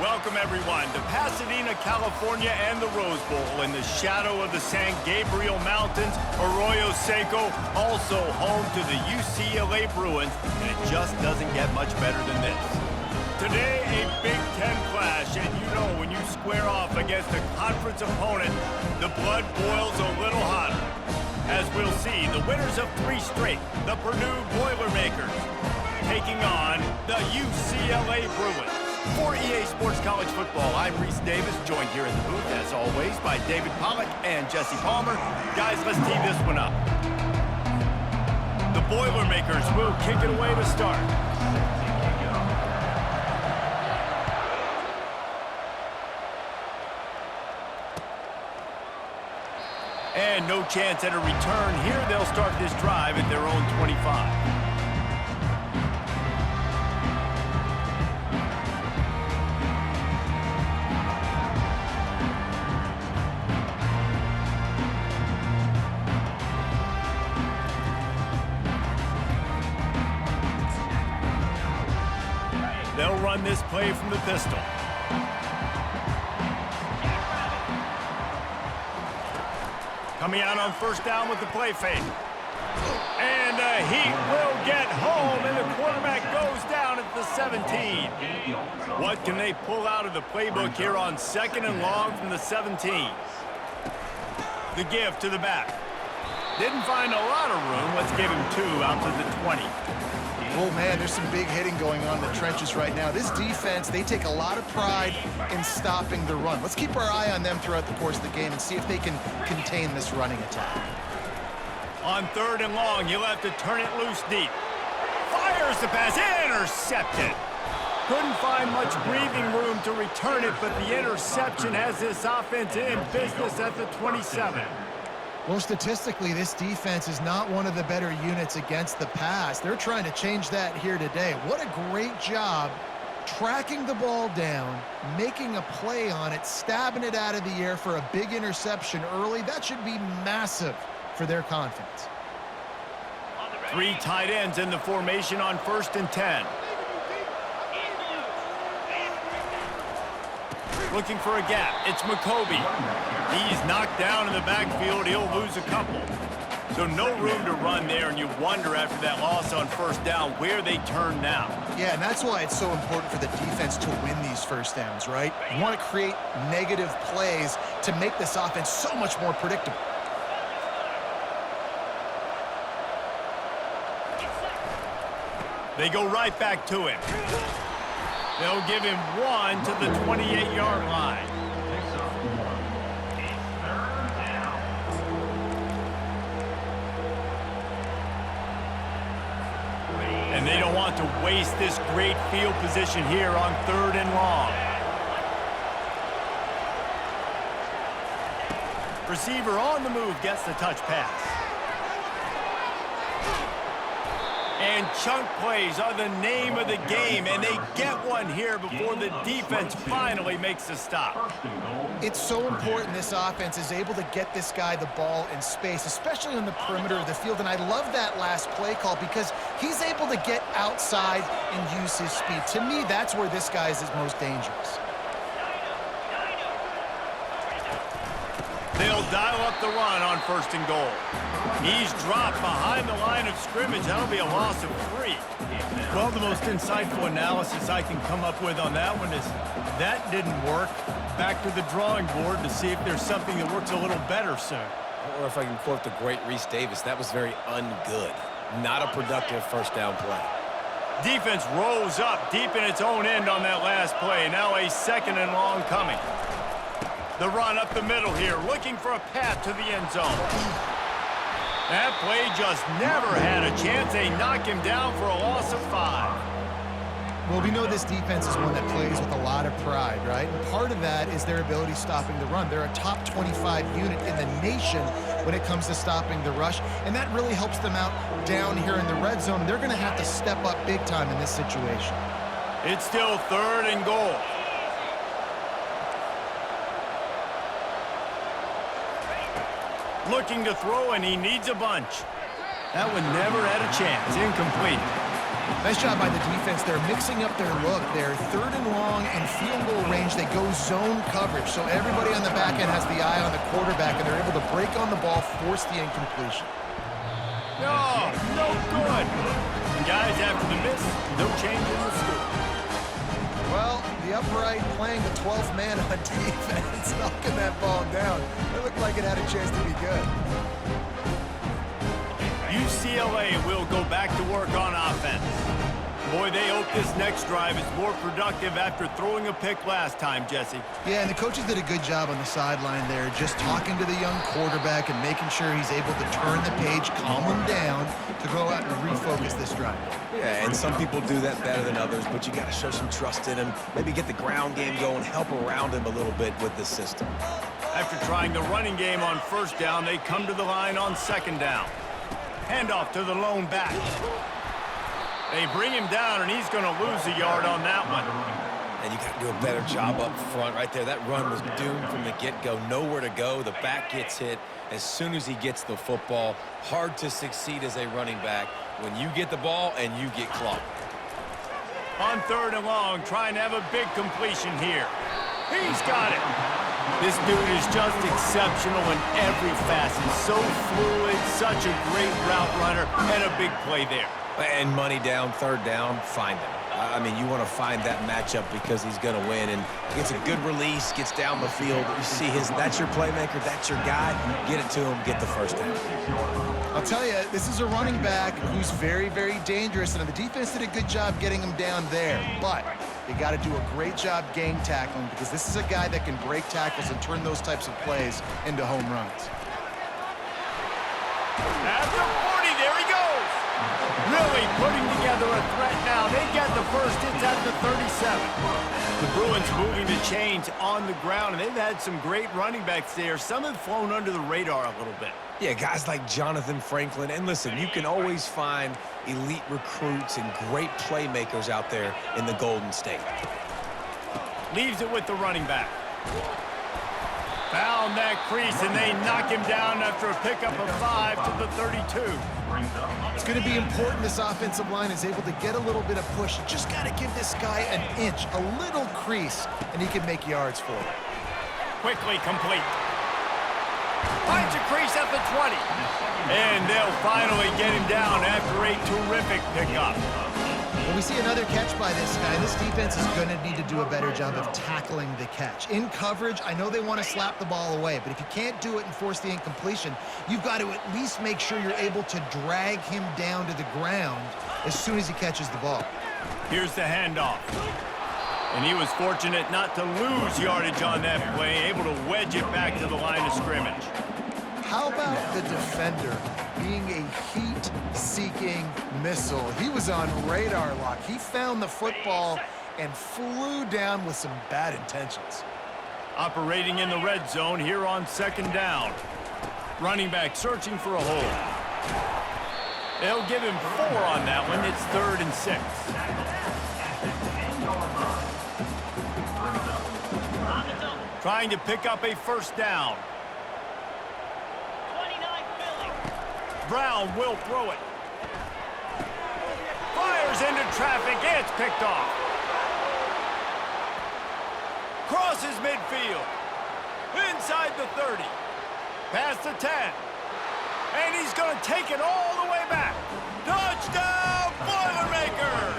Welcome, everyone, to Pasadena, California and the Rose Bowl in the shadow of the San Gabriel Mountains, Arroyo Seco, also home to the UCLA Bruins, and it just doesn't get much better than this. Today, a Big Ten clash, and you know when you square off against a conference opponent, the blood boils a little hotter. As we'll see, the winners of 3 straight, the Purdue Boilermakers, taking on the UCLA Bruins. For EA Sports College Football, I'm Reese Davis, joined here in the booth, as always, by David Pollack and Jesse Palmer. Guys, let's tee this one up. The Boilermakers will kick it away to start. And no chance at a return here. They'll start this drive at their own 25. They'll run this play from the pistol. Coming out on first down with the play fake. And he will get home, and the quarterback goes down at the 17. What can they pull out of the playbook here on 2nd and long from the 17? The give to the back. Didn't find a lot of room. Let's give him 2 out to the 20. Oh, man, there's some big hitting going on in the trenches right now. This defense, they take a lot of pride in stopping the run. Let's keep our eye on them throughout the course of the game and see if they can contain this running attack. On 3rd and long, you'll have to turn it loose deep. Fires the pass, intercepted. Couldn't find much breathing room to return it, but the interception has this offense in business at the 27. Well, statistically, this defense is not one of the better units against the pass. They're trying to change that here today. What a great job tracking the ball down, making a play on it, stabbing it out of the air for a big interception early. That should be massive for their confidence. 3 tight ends in the formation on 1st and 10. Looking for a gap. It's McCoby. He's knocked down in the backfield. He'll lose a couple. So no room to run there, and you wonder after that loss on 1st down where they turn now. Yeah, and that's why it's so important for the defense to win these 1st downs, right? You want to create negative plays to make this offense so much more predictable. They go right back to him. They'll give him 1 to the 28-yard line. And they don't want to waste this great field position here on 3rd and long. Receiver on the move gets the touch pass. And chunk plays are the name of the game, and they get one here before the defense finally makes a stop. It's so important this offense is able to get this guy the ball in space, especially on the perimeter of the field. And I love that last play call because he's able to get outside and use his speed. To me, that's where this guy is his most dangerous. They'll dial up the run on 1st and goal. He's dropped behind the line of scrimmage. That'll be a loss of 3. Well, the most insightful analysis I can come up with on that one is that didn't work. Back to the drawing board to see if there's something that works a little better soon. Or if I can quote the great Reese Davis, that was very ungood. Not a productive 1st down play. Defense rose up deep in its own end on that last play. Now a 2nd and long coming. The run up the middle here, looking for a path to the end zone. That play just never had a chance. They knock him down for a loss of 5. Well, we know this defense is one that plays with a lot of pride, right? And part of that is their ability stopping the run. They're a top 25 unit in the nation when it comes to stopping the rush, and that really helps them out down here in the red zone. They're going to have to step up big time in this situation. It's still 3rd and goal. Looking to throw, and he needs a bunch. That one never had a chance. Incomplete. Nice job by the defense. They're mixing up their look. They're third and long and field goal range. They go zone coverage. So everybody on the back end has the eye on the quarterback, and they're able to break on the ball, force the incompletion. No good. And guys, after the miss, no change in the score. Well, the upright playing the 12th man on defense, knocking that ball down. It looked like it had a chance to be good. UCLA will go back to work on offense. Boy, they hope this next drive is more productive after throwing a pick last time, Jesse. Yeah, and the coaches did a good job on the sideline there, just talking to the young quarterback and making sure he's able to turn the page, calm him down to go out and refocus this drive. Yeah, and some people do that better than others, but you got to show some trust in him. Maybe get the ground game going, help around him a little bit with the system. After trying the running game on first down, they come to the line on second down. Handoff to the lone back. They bring him down, and he's going to lose a yard on that one. And you got to do a better job up front right there. That run was doomed from the get-go. Nowhere to go. The back gets hit as soon as he gets the football. Hard to succeed as a running back when you get the ball and you get clocked. On third and long, trying to have a big completion here. He's got it. This dude is just exceptional in every facet. So fluid, such a great route runner, and a big play there. And money down, third down, find him. I mean, you want to find that matchup because he's going to win. And gets a good release, gets down the field. You see that's your playmaker, that's your guy. Get it to him, get the first down. I'll tell you, this is a running back who's very, very dangerous, and the defense did a good job getting him down there. But they got to do a great job gang tackling because this is a guy that can break tackles and turn those types of plays into home runs. After 40, there he goes. Really putting together a threat now. They get the first. It's at the 37. The Bruins moving the chains on the ground, and they've had some great running backs there. Some have flown under the radar a little bit. Yeah, guys like Jonathan Franklin. And listen, you can always find elite recruits and great playmakers out there in the Golden State. Leaves it with the running back. Found that crease, and they knock him down after a pickup of 5 to the 32. It's going to be important this offensive line is able to get a little bit of push. You just got to give this guy an inch, a little crease, and he can make yards for it. Quickly complete. Finds a crease at the 20. And they'll finally get him down after a terrific pickup. When we see another catch by this guy, this defense is going to need to do a better job of tackling the catch. In coverage, I know they want to slap the ball away, but if you can't do it and force the incompletion, you've got to at least make sure you're able to drag him down to the ground as soon as he catches the ball. Here's the handoff. And he was fortunate not to lose yardage on that play, able to wedge it back to the line of scrimmage. How about the defender being a heat-seeking missile? He was on radar lock. He found the football and flew down with some bad intentions. Operating in the red zone here on second down. Running back searching for a hole. They'll give him 4 on that one. It's 3rd and 6. Trying to pick up a first down. Brown will throw it. Fires into traffic. It's picked off. Crosses midfield. Inside the 30. Past the 10. And he's going to take it all the way back. Touchdown, Boilermakers!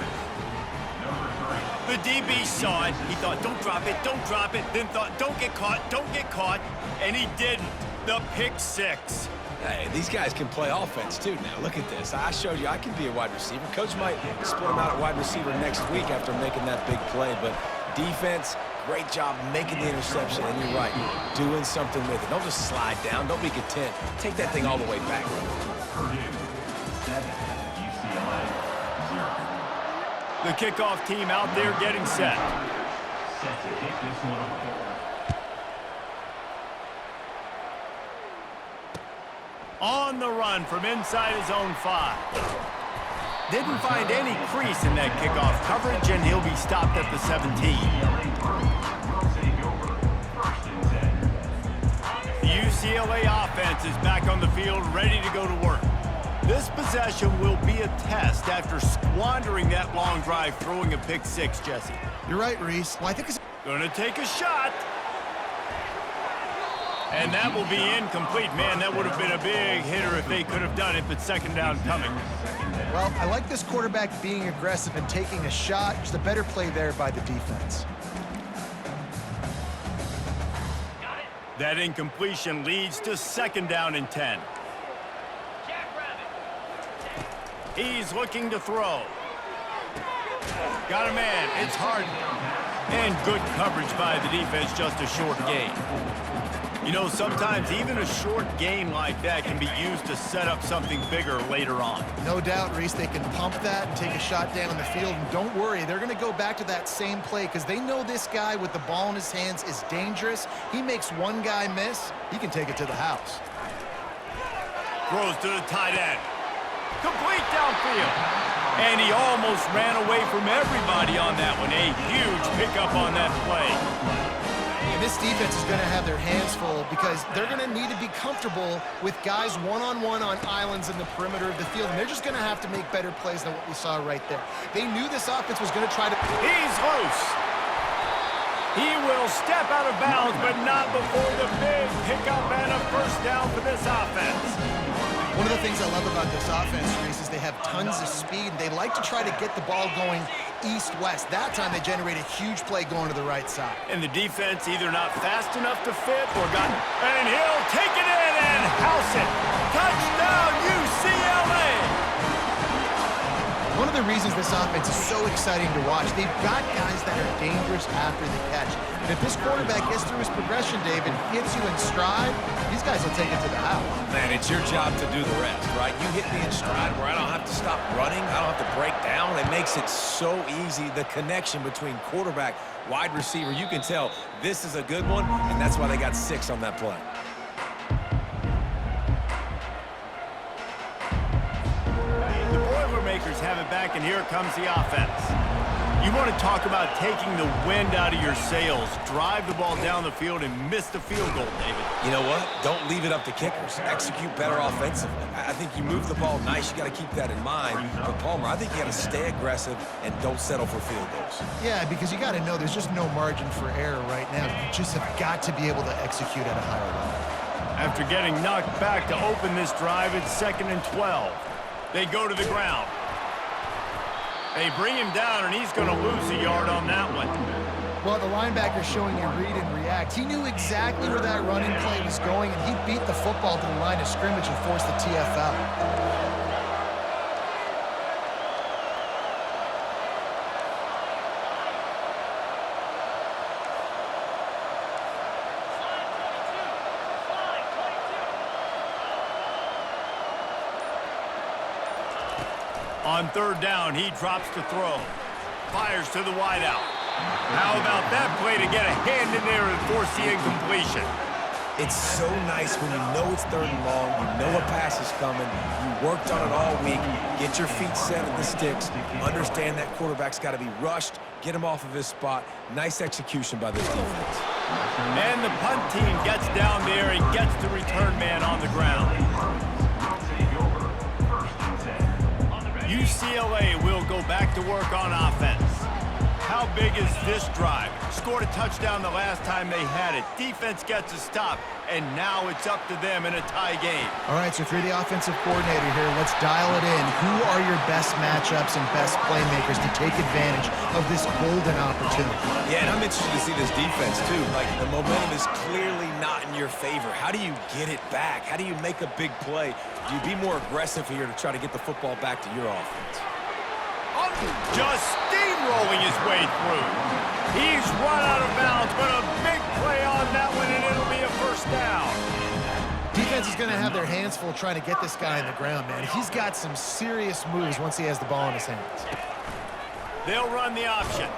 The DB saw it. He thought, don't drop it, don't drop it. Then thought, don't get caught. And he didn't. The pick 6. Hey, these guys can play offense, too, now. Look at this. I showed you I can be a wide receiver. Coach might split him out at wide receiver next week after making that big play. But defense, great job making the interception. And you're right, doing something with it. Don't just slide down. Don't be content. Take that thing all the way back. The kickoff team out there getting set. On the run from inside his own 5. Didn't find any crease in that kickoff coverage, and he'll be stopped at the 17. The UCLA offense is back on the field, ready to go to work. This possession will be a test after squandering that long drive, throwing a pick six, Jesse. You're right, Reese. Well, I think it's Gonna take a shot. And that will be incomplete. Man, that would have been a big hitter if they could have done it, but second down coming. Well, I like this quarterback being aggressive and taking a shot. Just a better play there by the defense. That incompletion leads to second down and 10. He's looking to throw. Got a man. It's hard. And good coverage by the defense, just a short gain. You know, sometimes even a short gain like that can be used to set up something bigger later on. No doubt, Reese, they can pump that and take a shot down the field. And don't worry, they're going to go back to that same play because they know this guy with the ball in his hands is dangerous. He makes one guy miss, he can take it to the house. Throws to the tight end. Complete downfield. And he almost ran away from everybody on that one. A huge pickup on that play. This defense is going to have their hands full because they're going to need to be comfortable with guys one-on-one on islands in the perimeter of the field, and they're just going to have to make better plays than what we saw right there. They knew this offense was going to try to... He's loose. He will step out of bounds, but not before the big pickup and a first down for this offense. One of the things I love about this offense, Reese, is they have tons of speed. They like to try to get the ball going east-west. That time they generate a huge play going to the right side. And the defense either not fast enough to fit or got... And he'll take it in and house it. Touchdown, UCLA! One of the reasons this offense is so exciting to watch, they've got guys that are dangerous after the catch. And if this quarterback gets through his progression, David, hits you in stride, these guys will take it to the house. Man, it's your job to do the rest, right? You hit me in stride where I don't have to stop running. I don't have to break down. It makes it so easy. The connection between quarterback, wide receiver, you can tell this is a good one, and that's why they got 6 on that play. The Boilermakers have it back, and here comes the offense. You want to talk about taking the wind out of your sails. Drive the ball down the field and miss the field goal, David. You know what? Don't leave it up to kickers. Execute better offensively. I think you move the ball nice. You got to keep that in mind. But Palmer, I think you got to stay aggressive and don't settle for field goals. Yeah, because you got to know there's just no margin for error right now. You just have got to be able to execute at a higher level. After getting knocked back to open this drive, it's 2nd and 12. They go to the ground. They bring him down, and he's going to lose a yard on that one. Well, the linebacker's showing you read and react. He knew exactly where that running play was going, and he beat the football to the line of scrimmage and forced the TFL. On 3rd down, he drops to throw. Fires to the wideout. How about that play to get a hand in there and force the incompletion? It's so nice when you know it's 3rd and long, you know a pass is coming, you worked on it all week, get your feet set at the sticks, understand that quarterback's got to be rushed, get him off of his spot. Nice execution by this defense. And the punt team gets down there and gets the return man on the ground. UCLA will go back to work on offense. How big is this drive? Scored a touchdown the last time they had it. Defense gets a stop, and now it's up to them in a tie game. All right, so if you're the offensive coordinator here, let's dial it in. Who are your best matchups and best playmakers to take advantage of this golden opportunity? Yeah, and I'm interested to see this defense, too. Like, the momentum is clearly not in your favor. How do you get it back? How do you make a big play? Do you be more aggressive here to try to get the football back to your offense? Just steamrolling his way through. He's run out of bounds, but a big play on that one, and it'll be a first down. Defense is going to have their hands full trying to get this guy on the ground, man. He's got some serious moves once he has the ball in his hands. They'll run the option.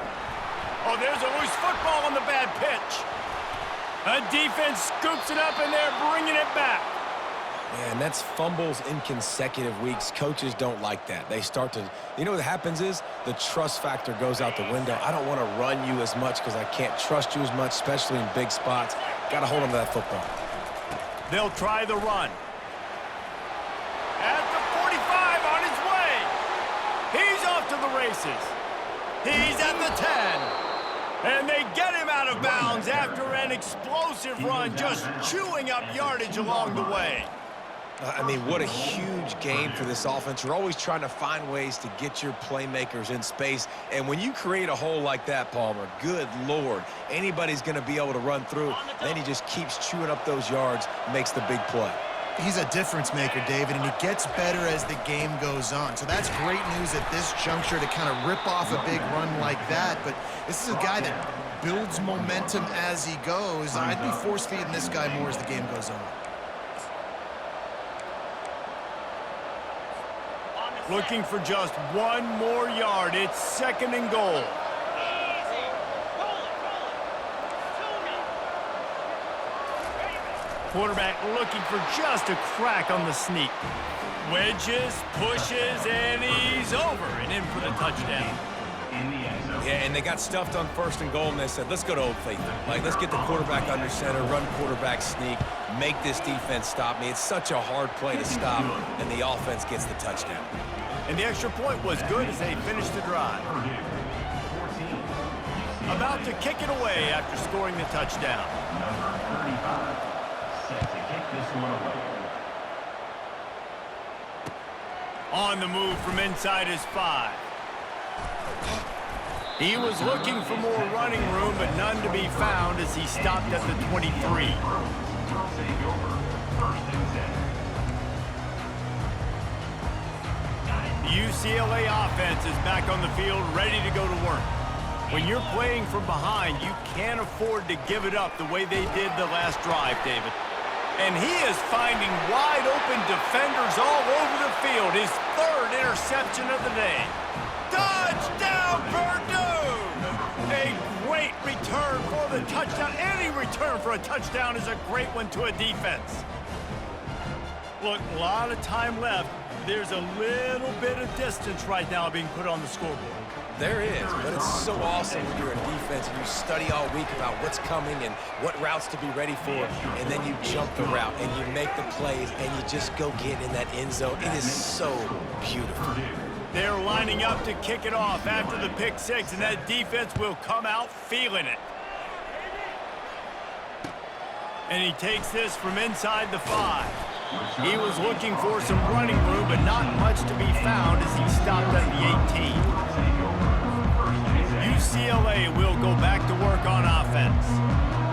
Oh, there's a loose football on the bad pitch. A defense scoops it up, and they're bringing it back. Man, that's fumbles in consecutive weeks. Coaches don't like that. They start to, you know what happens is the trust factor goes out the window. I don't want to run you as much because I can't trust you as much, especially in big spots. Got to hold on to that football. They'll try the run. At the races. He's at the 10. And they get him out of bounds after an explosive run, just chewing up yardage along the way. I mean, what a huge game for this offense. You're always trying to find ways to get your playmakers in space. And when you create a hole like that, Palmer, good Lord, anybody's going to be able to run through. Then he just keeps chewing up those yards, makes the big play. He's a difference maker, David, and he gets better as the game goes on. So that's great news at this juncture to kind of rip off a big run like that. But this is a guy that builds momentum as he goes. I'd be force-feeding this guy more as the game goes on. Looking for just one more yard. It's 2nd and goal. Quarterback looking for just a crack on the sneak. Wedges, pushes, and he's over and in for the touchdown. Yeah, and they got stuffed on 1st and goal, and they said, let's go to Old Faithful. Like, let's get the quarterback under center, run quarterback sneak, make this defense stop me. It's such a hard play to stop, and the offense gets the touchdown. And the extra point was good as they finished the drive. About to kick it away after scoring the touchdown. On the move from inside his 5. He was looking for more running room, but none to be found as he stopped at the 23. The UCLA offense is back on the field, ready to go to work. When you're playing from behind, you can't afford to give it up the way they did the last drive, David. And he is finding wide-open defenders all over the field. His 3rd interception of the day. Touchdown, Purdue! A great return for the touchdown. Any return for a touchdown is a great one to a defense. Look, a lot of time left. There's a little bit of distance right now being put on the scoreboard. There is, but it's so awesome when you're a defense and you study all week about what's coming and what routes to be ready for, and then you jump the route and you make the plays and you just go get in that end zone. It is so beautiful. They're lining up to kick it off after the pick 6, and that defense will come out feeling it. And he takes this from inside the 5. He was looking for some running room, but not much to be found as he stopped at the 18. UCLA will go back to work on offense.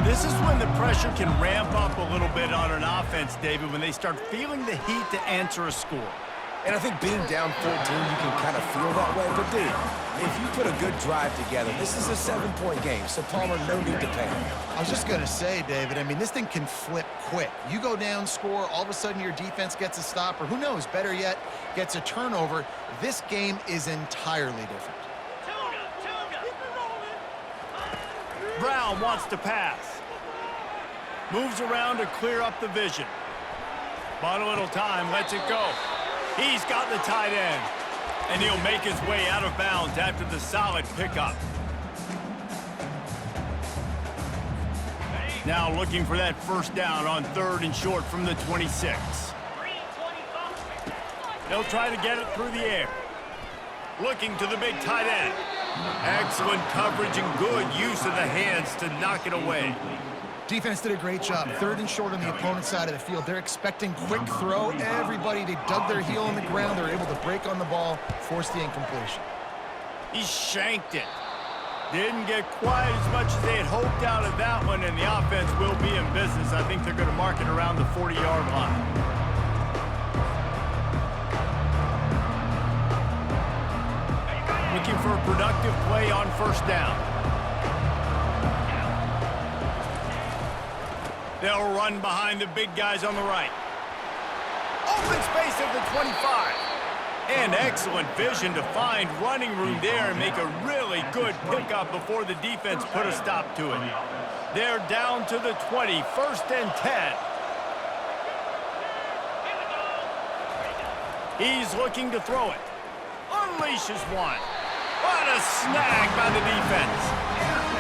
This is when the pressure can ramp up a little bit on an offense, David, when they start feeling the heat to answer a score. And I think being down 14, you can kind of feel that way. But, dude, if you put a good drive together, this is a 7-point game, so Palmer, no need to panic. I was just going to say, David, I mean, this thing can flip quick. You go down, score, all of a sudden your defense gets a stop, or who knows, better yet, gets a turnover. This game is entirely different. Brown wants to pass. Moves around to clear up the vision. Bought a little time, lets it go. He's got the tight end. And he'll make his way out of bounds after the solid pickup. Now looking for that 1st down on 3rd and short from the 26. They'll try to get it through the air. Looking to the big tight end. Excellent coverage and good use of the hands to knock it away. Defense did a great job. 3rd and short on the opponent's side of the field. They're expecting quick throw. Everybody, they dug their heel in the ground. They're able to break on the ball, force the incompletion. He shanked it. Didn't get quite as much as they had hoped out of that one, and the offense will be in business. I think they're going to mark it around the 40-yard line. Looking for a productive play on 1st down. They'll run behind the big guys on the right. Open space at the 25. And excellent vision to find running room there and make a really good pickup before the defense put a stop to it. They're down to the 20, 1st and 10. He's looking to throw it. Unleashes one. What a snag by the defense.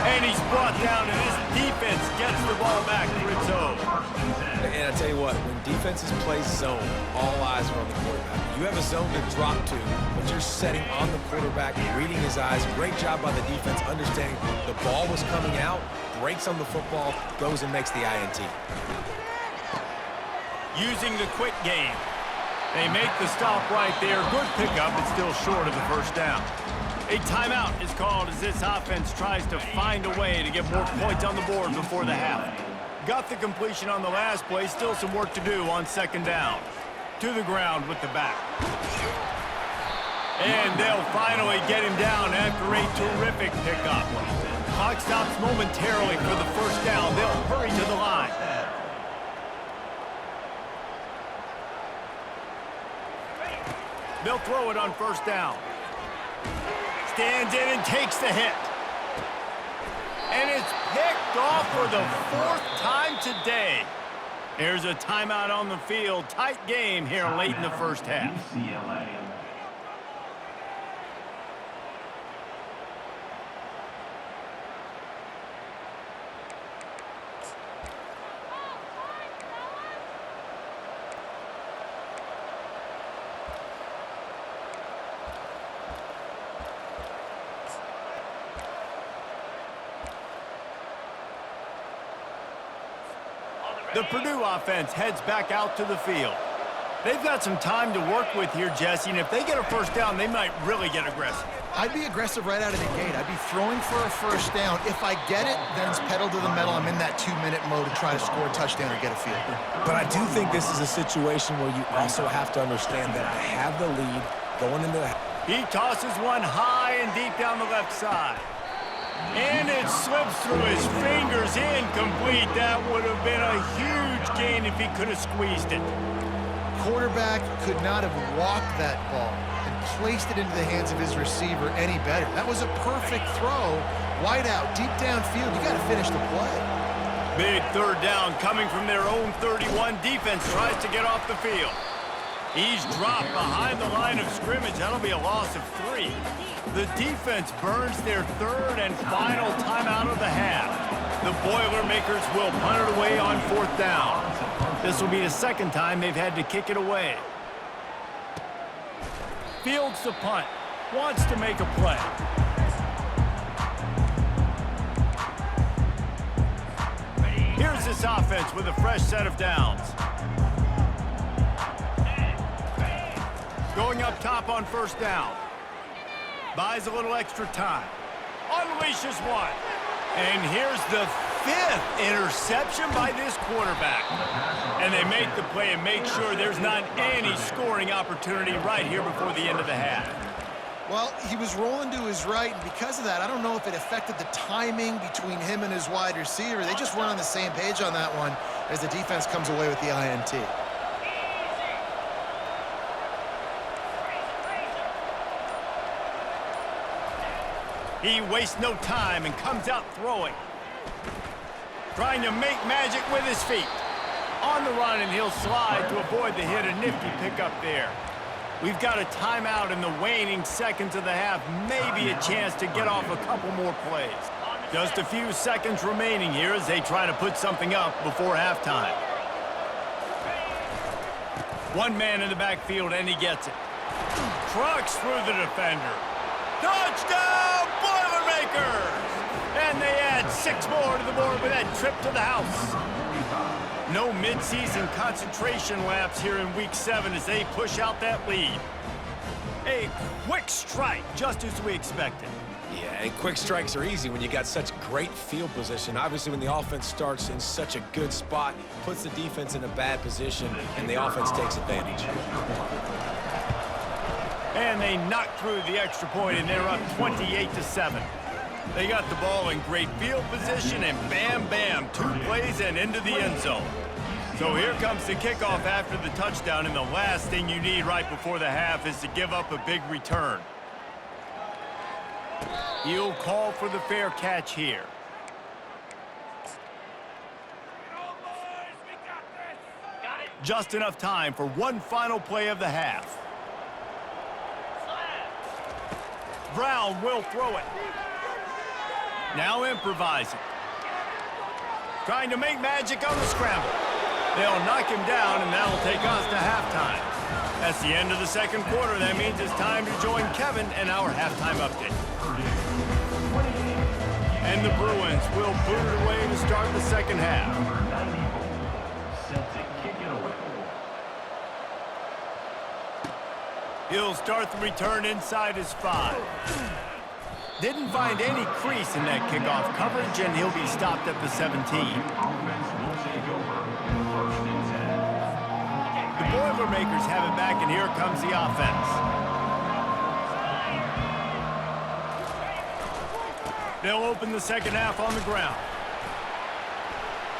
And he's brought down, and this defense gets the ball back for its own. And I tell you what, when defenses play zone, all eyes are on the quarterback. You have a zone to drop to, but you're setting on the quarterback, reading his eyes. Great job by the defense, understanding the ball was coming out, breaks on the football, goes and makes the INT. Using the quick game. They make the stop right there. Good pickup, but still short of the first down. A timeout is called as this offense tries to find a way to get more points on the board before the half. Got the completion on the last play, still some work to do on second down. To the ground with the back. And they'll finally get him down after a terrific pickup. Clock stops momentarily for the first down. They'll hurry to the line. They'll throw it on first down. Stands in and takes the hit. And it's picked off for the fourth time today. There's a timeout on the field. Tight game here late in the first half. The Purdue offense heads back out to the field. They've got some time to work with here, Jesse, and if they get a first down, they might really get aggressive. I'd be aggressive right out of the gate. I'd be throwing for a first down. If I get it, then it's pedal to the metal. I'm in that 2-minute mode to try to score a touchdown or get a field goal. But I do think this is a situation where you also have to understand that I have the lead going into the... He tosses one high and deep down the left side. And it slips through his fingers, incomplete. That would have been a huge gain if he could have squeezed it. Quarterback could not have walked that ball and placed it into the hands of his receiver any better. That was a perfect throw. Wide out, deep downfield. You got to finish the play. Big third down coming from their own 31. Defense tries to get off the field. He's dropped behind the line of scrimmage. That'll be a loss of 3. The defense burns their third and final timeout of the half. The Boilermakers will punt it away on fourth down. This will be the second time they've had to kick it away. Fields the punt. Wants to make a play. Here's this offense with a fresh set of downs. Going up top on first down. Buys a little extra time. Unleashes one. And here's the 5th interception by this quarterback. And they make the play and make sure there's not any scoring opportunity right here before the end of the half. Well, he was rolling to his right, and because of that, I don't know if it affected the timing between him and his wide receiver. They just weren't on the same page on that one as the defense comes away with the INT. He wastes no time and comes out throwing. Trying to make magic with his feet. On the run, and he'll slide to avoid the hit. A nifty pickup there. We've got a timeout in the waning seconds of the half. Maybe a chance to get off a couple more plays. Just a few seconds remaining here as they try to put something up before halftime. One man in the backfield, and he gets it. Trucks through the defender. Touchdown, Boilermakers! And they add 6 more to the board with that trip to the house. No midseason concentration laps here in Week 7 as they push out that lead. A quick strike, just as we expected. Yeah, and quick strikes are easy when you got such great field position. Obviously, when the offense starts in such a good spot, puts the defense in a bad position, and the offense takes advantage. And they knock through the extra point, and they're up 28-7. They got the ball in great field position, and bam, bam, 2 plays and into the end zone. So here comes the kickoff after the touchdown, and the last thing you need right before the half is to give up a big return. He'll call for the fair catch here. Just enough time for one final play of the half. Brown will throw it. Now improvising. Trying to make magic on the scramble. They'll knock him down, and that'll take us to halftime. That's the end of the second quarter. That means it's time to join Kevin and our halftime update. And the Bruins will boot it away to start the second half. He'll start the return inside his 5. Didn't find any crease in that kickoff coverage, and he'll be stopped at the 17. The Boilermakers have it back, and here comes the offense. They'll open the second half on the ground.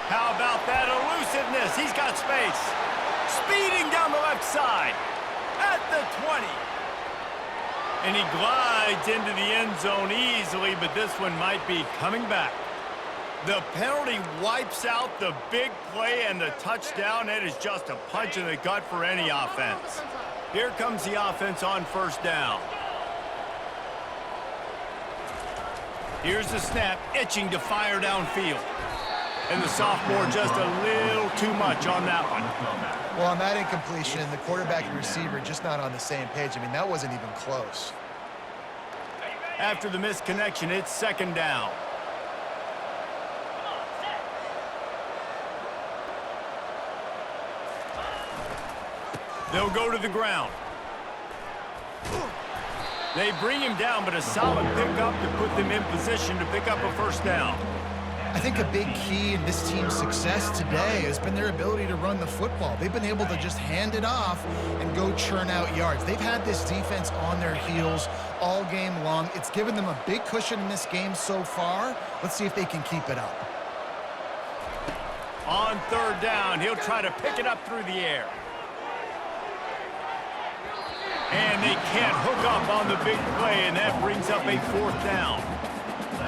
How about that elusiveness? He's got space. Speeding down the left side at the 20. And he glides into the end zone easily, but this one might be coming back. The penalty wipes out the big play and the touchdown. It is just a punch in the gut for any offense. Here comes the offense on first down. Here's the snap, itching to fire downfield. And the sophomore just a little too much on that one. Well, on that incompletion, the quarterback and receiver just not on the same page. I mean, that wasn't even close. After the missed connection, it's second down. They'll go to the ground. They bring him down, but a solid pickup to put them in position to pick up a first down. I think a big key in this team's success today has been their ability to run the football. They've been able to just hand it off and go churn out yards. They've had this defense on their heels all game long. It's given them a big cushion in this game so far. Let's see if they can keep it up. On third down, he'll try to pick it up through the air. And they can't hook up on the big play, and that brings up a fourth down.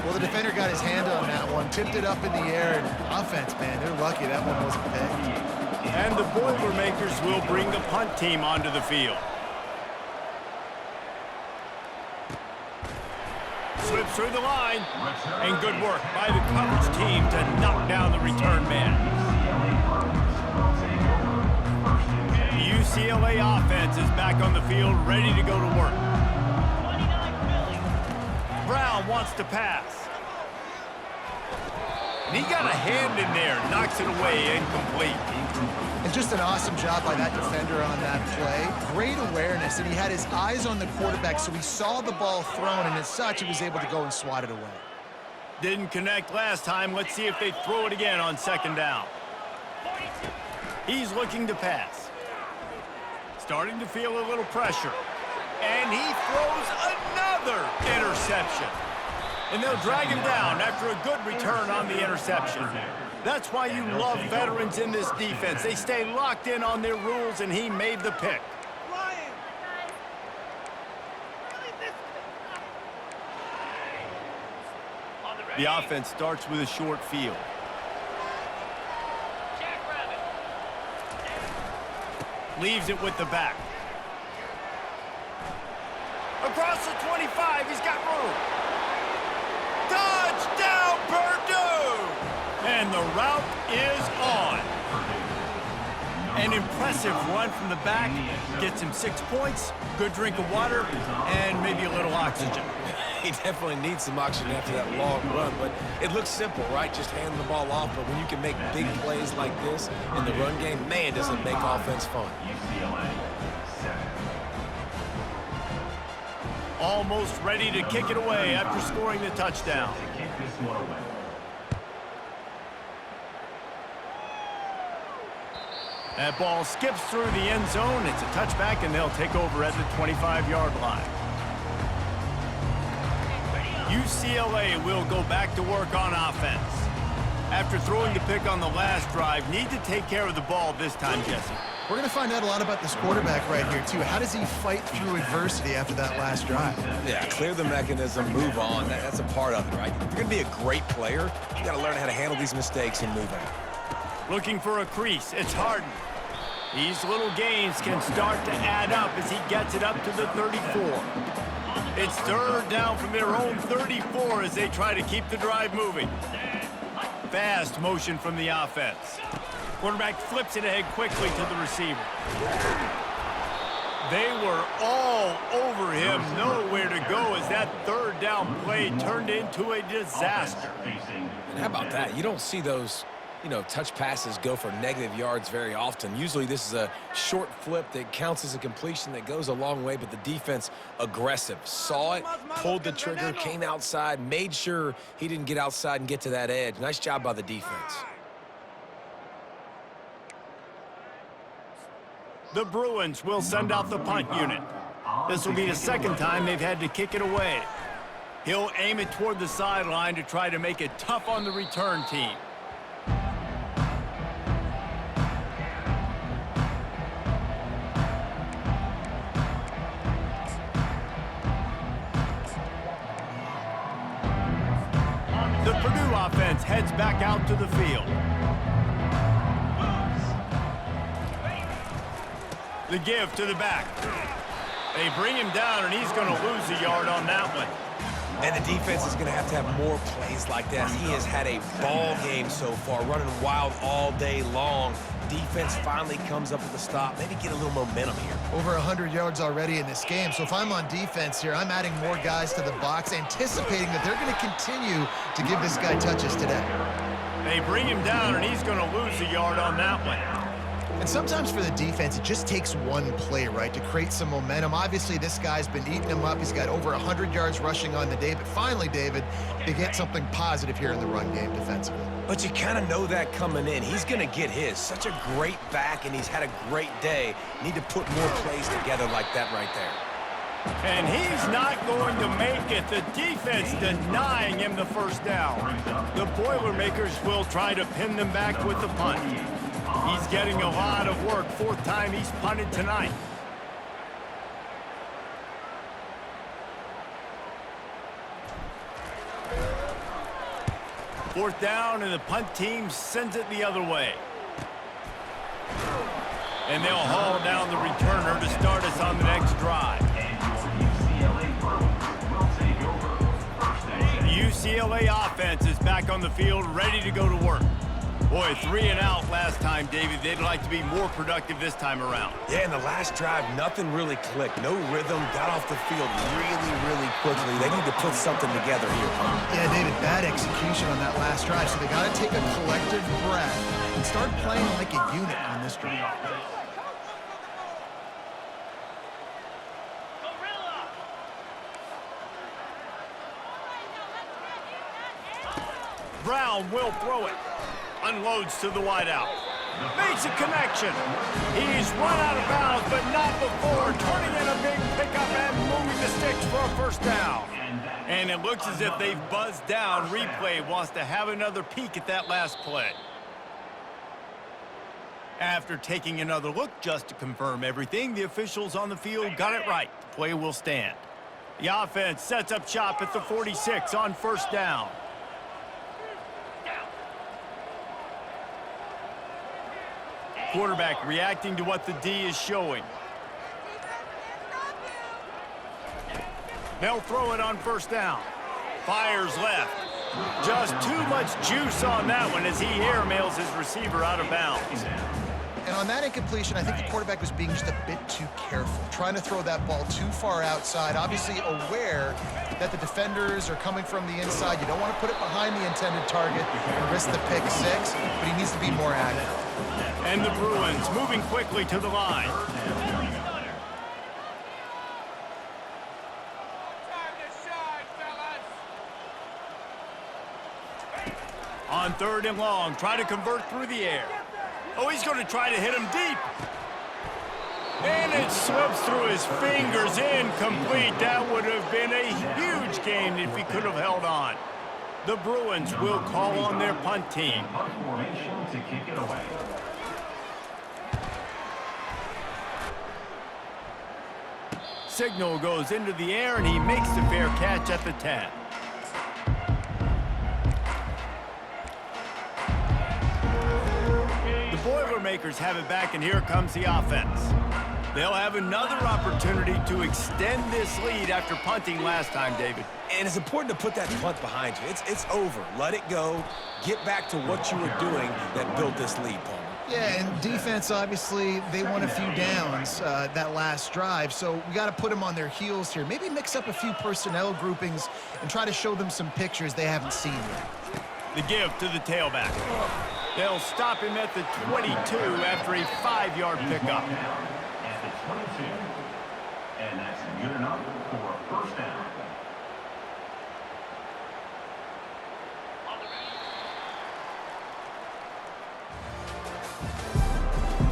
Well, the defender got his hand on that one, tipped it up in the air, and offense, man, they're lucky that one wasn't picked. And the Boilermakers will bring the punt team onto the field. Slips through the line, and good work by the coverage team to knock down the return man. The UCLA offense is back on the field, ready to go to work. Brown wants to pass. And he got a hand in there, knocks it away, incomplete. And just an awesome job by that defender on that play. Great awareness, and he had his eyes on the quarterback, so he saw the ball thrown, and as such, he was able to go and swat it away. Didn't connect last time. Let's see if they throw it again on second down. He's looking to pass. Starting to feel a little pressure. And he throws another interception. And they'll drag him down after a good return on the interception. That's why you love veterans in this defense. They stay locked in on their rules, and he made the pick. The offense starts with a short field. Leaves it with the back. Across the 25, he's got room. Touchdown, Purdue! And the route is on. An impressive run from the back. Gets him 6 points, good drink of water, and maybe a little oxygen. He definitely needs some oxygen after that long run, but it looks simple, right? Just hand the ball off, but when you can make big plays like this in the run game, man, does it make offense fun. Almost ready to kick it away after scoring the touchdown. That ball skips through the end zone. It's a touchback, and they'll take over at the 25-yard line. UCLA will go back to work on offense. After throwing the pick on the last drive, need to take care of the ball this time, Jesse. We're going to find out a lot about this quarterback right here, too. How does he fight through adversity after that last drive? Yeah, clear the mechanism, move on. That's a part of it, right? If you're going to be a great player, you got to learn how to handle these mistakes and move on. Looking for a crease. It's Harden. These little gains can start to add up as he gets it up to the 34. It's third down from their own 34 as they try to keep the drive moving. Fast motion from the offense. Quarterback flips it ahead quickly to the receiver. They were all over him, nowhere to go as that third down play turned into a disaster. And how about that? You don't see those, touch passes go for negative yards very often. Usually this is a short flip that counts as a completion that goes a long way, but the defense aggressive. Saw it, pulled the trigger, came outside, made sure he didn't get outside and get to that edge. Nice job by the defense. The Bruins will send out the punt unit. This will be the second time they've had to kick it away. He'll aim it toward the sideline to try to make it tough on the return team. The Purdue offense heads back out to the field. The give to the back. They bring him down, and he's going to lose a yard on that one. And the defense is going to have more plays like that. He has had a ball game so far, running wild all day long. Defense finally comes up with a stop. Maybe get a little momentum here. Over 100 yards already in this game. So if I'm on defense here, I'm adding more guys to the box, anticipating that they're going to continue to give this guy touches today. They bring him down, and he's going to lose a yard on that one. And sometimes for the defense, it just takes one play, right, to create some momentum. Obviously, this guy's been eating him up. He's got over 100 yards rushing on the day. But finally, David, they get something positive here in the run game defensively. But you kind of know that coming in. He's going to get his. Such a great back, and he's had a great day. Need to put more plays together like that right there. And he's not going to make it. The defense denying him the first down. The Boilermakers will try to pin them back with the punt. He's getting a lot of work. Fourth time he's punted tonight. Fourth down, and the punt team sends it the other way. And they'll haul down the returner to start us on the next drive. The UCLA offense is back on the field, ready to go to work. Boy, 3 and out last time, David. They'd like to be more productive this time around. Yeah, in the last drive, nothing really clicked. No rhythm, got off the field really quickly. They need to put something together here. Yeah, David, bad execution on that last drive, so they got to take a collective breath and start playing like a unit on this drive. Brown will throw it. Unloads to the wideout. Makes a connection. He's run out of bounds, but not before turning in a big pickup and moving the sticks for a first down. And it looks as if they've buzzed down. Replay wants to have another peek at that last play. After taking another look just to confirm everything, the officials on the field got it right. The play will stand. The offense sets up shop at the 46 on first down. Quarterback reacting to what the D is showing. They'll throw it on first down. Fires left. Just too much juice on that one as he airmails his receiver out of bounds. And on that incompletion, I think the quarterback was being just a bit too careful, trying to throw that ball too far outside, obviously aware that the defenders are coming from the inside. You don't want to put it behind the intended target and risk the pick six, but he needs to be more accurate. And the Bruins moving quickly to the line. On third and long, try to convert through the air. Oh, he's going to try to hit him deep. And it slips through his fingers, incomplete. That would have been a huge gain if he could have held on. The Bruins will call on their punt team. Signal goes into the air, and he makes the fair catch at the 10. The Boilermakers have it back, and here comes the offense. They'll have another opportunity to extend this lead after punting last time, David. And it's important to put that punt behind you. It's over. Let it go. Get back to what you were doing that built this lead, Paul. Yeah, and defense, obviously, they won a few downs that last drive, so we got to put them on their heels here. Maybe mix up a few personnel groupings and try to show them some pictures they haven't seen yet. The give to the tailback. They'll stop him at the 22 after a 5-yard pickup. At the 22, and that's good enough for a first down.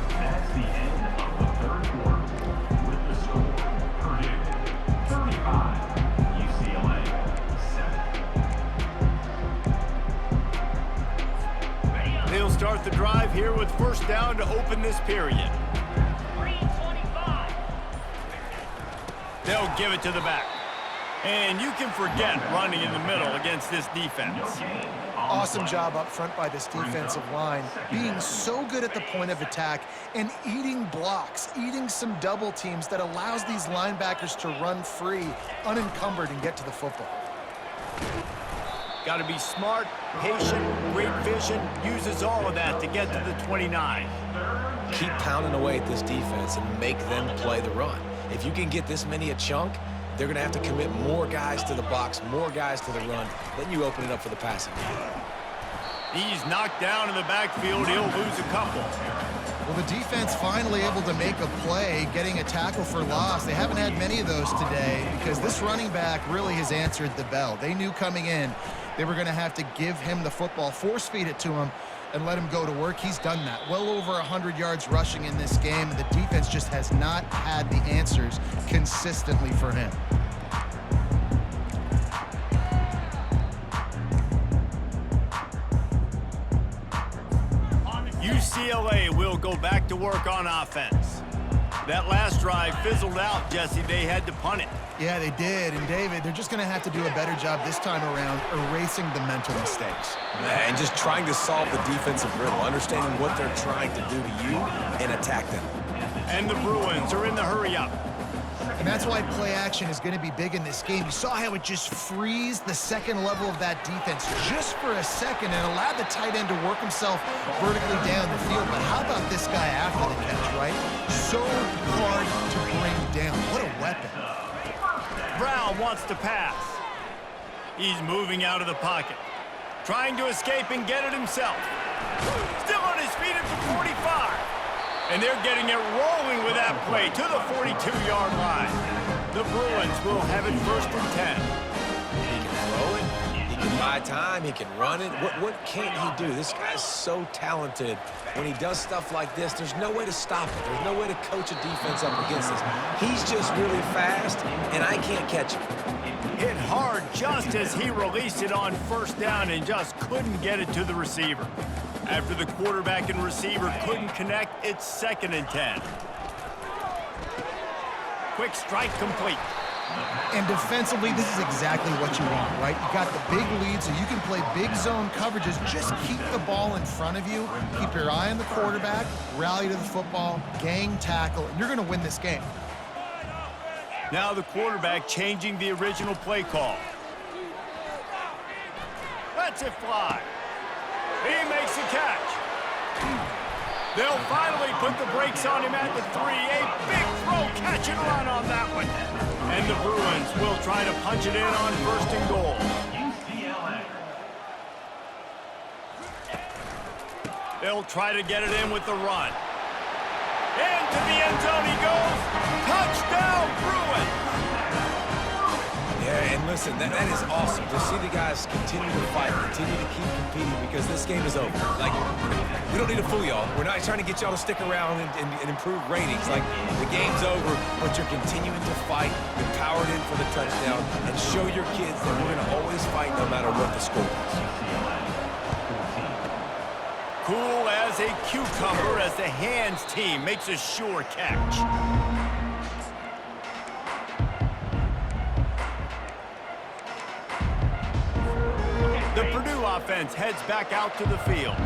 That's the end of the third quarter with the score: Purdue 35, UCLA 7. They'll start the drive here with first down to open this period. They'll give it to the back. And you can forget running in the middle against this defense. Awesome job up front by this defensive line, being so good at the point of attack and eating blocks, eating some double teams that allows these linebackers to run free, unencumbered, and get to the football. Got to be smart, patient, great vision, uses all of that to get to the 29. Keep pounding away at this defense and make them play the run. If you can get this many a chunk, they're going to have to commit more guys to the box, more guys to the run. Then you open it up for the passing game. He's knocked down in the backfield. He'll lose a couple. Well, the defense finally able to make a play, getting a tackle for loss. They haven't had many of those today because this running back really has answered the bell. They knew coming in they were going to have to give him the football, force feed it to him, and let him go to work. He's done that. Well over 100 yards rushing in this game, and the defense just has not had the answers consistently for him. UCLA will go back to work on offense. That last drive fizzled out, Jesse. They had to punt it. Yeah, they did. And, David, they're just going to have to do a better job this time around erasing the mental mistakes. And just trying to solve the defensive riddle, understanding what they're trying to do to you and attack them. And the Bruins are in the hurry-up. And that's why play action is going to be big in this game. You saw how it just frees the second level of that defense just for a second and allowed the tight end to work himself vertically down the field. But how about this guy after the catch, right? So hard to bring down. What a weapon. Brown wants to pass. He's moving out of the pocket. Trying to escape and get it himself. Still on his feet at the 45. And they're getting it rolling with that play to the 42-yard line. The Bruins will have it first and 10. He can throw it. He can buy time. He can run it. What can't he do? This guy's so talented. When he does stuff like this, there's no way to stop it. There's no way to coach a defense up against this. He's just really fast, and I can't catch him. Hit hard just as he released it on first down and just couldn't get it to the receiver. After the quarterback and receiver couldn't connect, it's second and 10. Quick strike complete. And defensively, this is exactly what you want, right? You got the big lead, so you can play big zone coverages. Just keep the ball in front of you. Keep your eye on the quarterback, rally to the football, gang tackle, and you're going to win this game. Now the quarterback changing the original play call. Lets it fly. He makes the catch. They'll finally put the brakes on him at the 3. A big throw, catch and run on that one. And the Bruins will try to punch it in on first and goal. They'll try to get it in with the run. Into the end zone he goes. Touchdown, Bruins! Yeah, and listen, that is awesome to see the guys continue to fight, continue to keep competing because this game is over. Like, we don't need to fool y'all. We're not trying to get y'all to stick around and improve ratings. Like, the game's over, but you're continuing to fight. You're powered in for the touchdown and show your kids that we're going to always fight no matter what the score is. Cool as a cucumber as the hands team makes a sure catch. The Purdue offense heads back out to the field.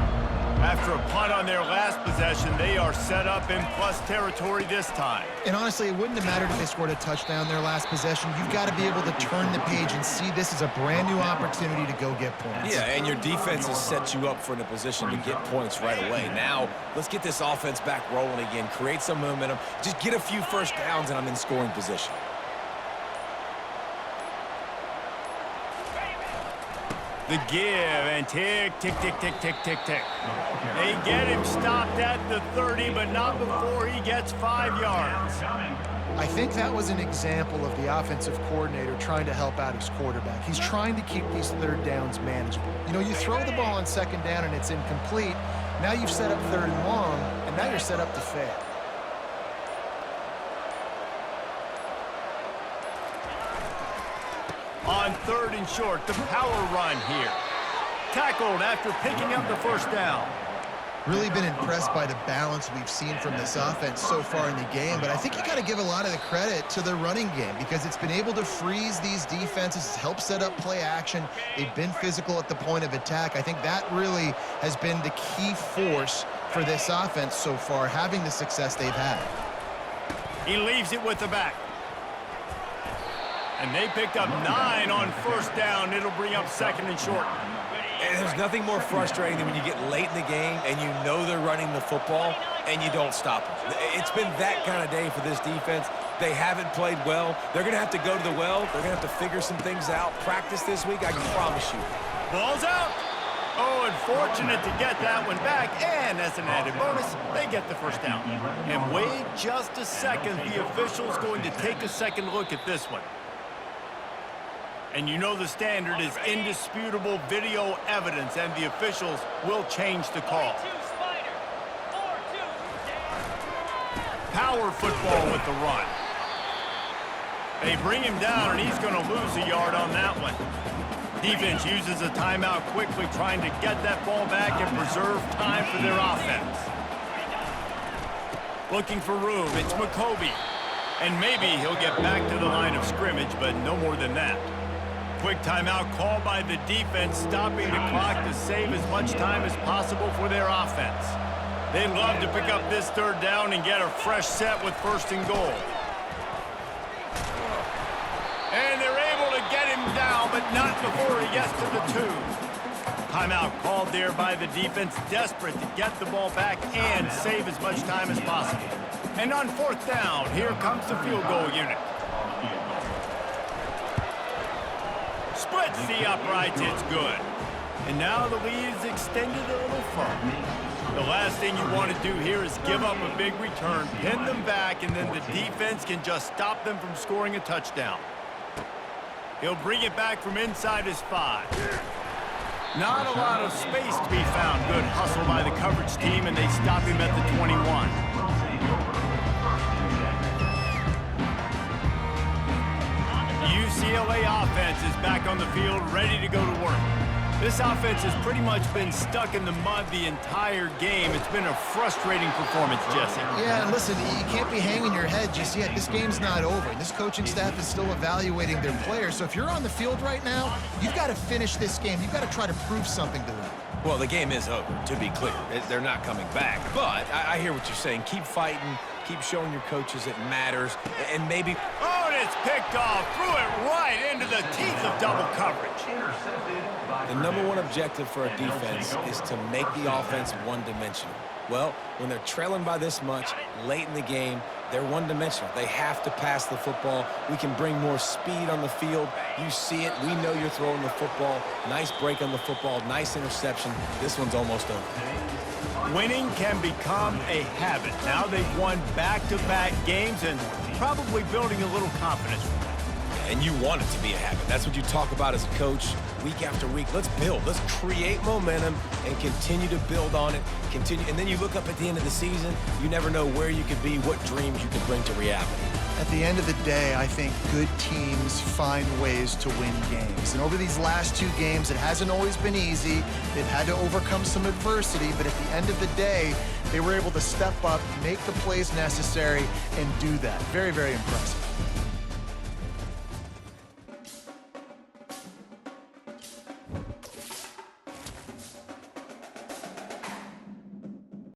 After a punt on their last possession, they are set up in plus territory this time. And honestly, it wouldn't have mattered if they scored a touchdown their last possession. You've got to be able to turn the page and see this as a brand new opportunity to go get points. Yeah, and your defense has set you up for in a position to get points right away. Now, let's get this offense back rolling again, create some momentum, just get a few first downs, and I'm in scoring position. The give, and tick, tick, tick, tick, tick, tick, tick. They get him stopped at the 30, but not before he gets 5 yards. I think that was an example of the offensive coordinator trying to help out his quarterback. He's trying to keep these third downs manageable. You know, you throw the ball on second down and it's incomplete. Now you've set up third and long, and now you're set up to fail. On 3rd and short, the power run here. Tackled after picking up the first down. Really been impressed by the balance we've seen from this offense so far in the game, but I think you got to give a lot of the credit to the running game because it's been able to freeze these defenses, help set up play action. They've been physical at the point of attack. I think that really has been the key force for this offense so far, having the success they've had. He leaves it with the back. And they picked up 9 on first down. It'll bring up 2nd and short. And there's nothing more frustrating than when you get late in the game and you know they're running the football and you don't stop them. It's been that kind of day for this defense. They haven't played well. They're going to have to go to the well. They're going to have to figure some things out. Practice this week, I can promise you. Ball's out. Oh, unfortunate to get that one back. And as an added bonus, they get the first down. And wait just a second. The official's going to take a second look at this one. And you know the standard is indisputable video evidence, and the officials will change the call. Power football with the run. They bring him down, and he's going to lose a yard on that one. Defense uses a timeout quickly, trying to get that ball back and preserve time for their offense. Looking for room, it's McCoby. And maybe he'll get back to the line of scrimmage, but no more than that. Quick timeout called by the defense, stopping the clock to save as much time as possible for their offense. They'd love to pick up this 3rd down and get a fresh set with 1st and goal. And they're able to get him down, but not before he gets to the 2. Timeout called there by the defense, desperate to get the ball back and save as much time as possible. And on 4th down, here comes the field goal unit. Splits the uprights, it's good. And now the lead is extended a little further. The last thing you want to do here is give up a big return, pin them back, and then the defense can just stop them from scoring a touchdown. He'll bring it back from inside his 5. Not a lot of space to be found. Good hustle by the coverage team, and they stop him at the 21. UCLA offense is back on the field, ready to go to work. This offense has pretty much been stuck in the mud the entire game. It's been a frustrating performance, Jesse. Yeah, and listen, you can't be hanging your head just yet. This game's not over. This coaching staff is still evaluating their players. So if you're on the field right now, you've got to finish this game. You've got to try to prove something to them. Well, the game is over, to be clear. They're not coming back. But I hear what you're saying. Keep fighting. Keep showing your coaches it matters. And maybe... Oh, and it's picked off. Threw it right into the teeth of double coverage. The #1 objective for a defense is to make the offense one-dimensional. Well, when they're trailing by this much late in the game, they're one-dimensional. They have to pass the football. We can bring more speed on the field. You see it. We know you're throwing the football. Nice break on the football. Nice interception. This one's almost over. Winning can become a habit. Now they've won back-to-back games and probably building a little confidence from that. And you want it to be a habit. That's what you talk about as a coach week after week. Let's build. Let's create momentum and continue to build on it. And then you look up at the end of the season, you never know where you could be, what dreams you could bring to reality. At the end of the day, I think good teams find ways to win games. And over these last 2 games, it hasn't always been easy. They've had to overcome some adversity, but at the end of the day, they were able to step up, make the plays necessary, and do that. Very, very impressive.